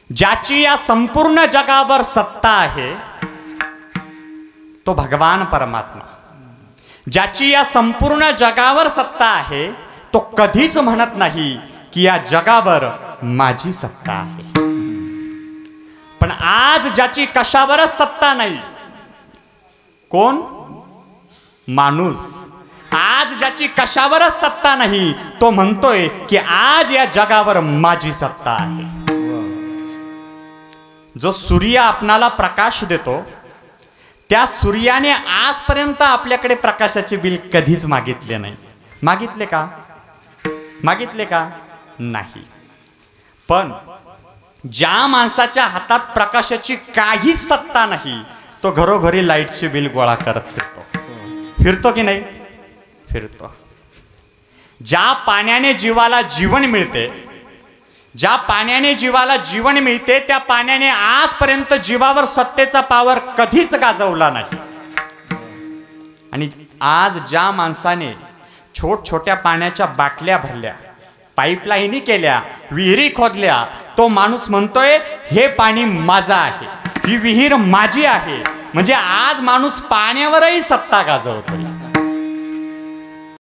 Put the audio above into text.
ज्याची या संपूर्ण जगावर सत्ता आहे तो भगवान परमात्मा. ज्याची या संपूर्ण जगावर सत्ता आहे तो कधीच म्हणत नाही की या जगावर माझी सत्ता आहे. पण आज ज्याची कशावरच सत्ता नाही, कोण? माणूस. आज ज्याची कशावरच सत्ता नाही तो म्हणतोय की आज या जगावर माझी सत्ता आहे. जो सूर्य आपणाला प्रकाश देतो त्या सूर्याने आजपर्यंत आपल्याकडे प्रकाशाचे बिल कधीच मागितले नाही. मागितले का? मागितले का? नाही. पण ज्या माणसाच्या हातात प्रकाशाची काहीच सत्ता नाही तो घरोघरी लाईटचे बिल गोळा करत फिरतो. फिरतो की नाही? फिरतो. ज्या पाण्याने जीवाला जीवन मिळते, ज्या पाण्याने जीवाला जीवन मिळते त्या पाण्याने आजपर्यंत जीवावर सत्तेचा पावर कधीच गाजवला नाही. आणि आज ज्या माणसाने छोट्या पाण्याच्या बाटल्या भरल्या, पाईपलाईनी केल्या, विहिरी खोदल्या, तो माणूस म्हणतोय हे पाणी माझं आहे, ही विहीर माझी आहे. म्हणजे आज माणूस पाण्यावरही सत्ता गाजवतोय.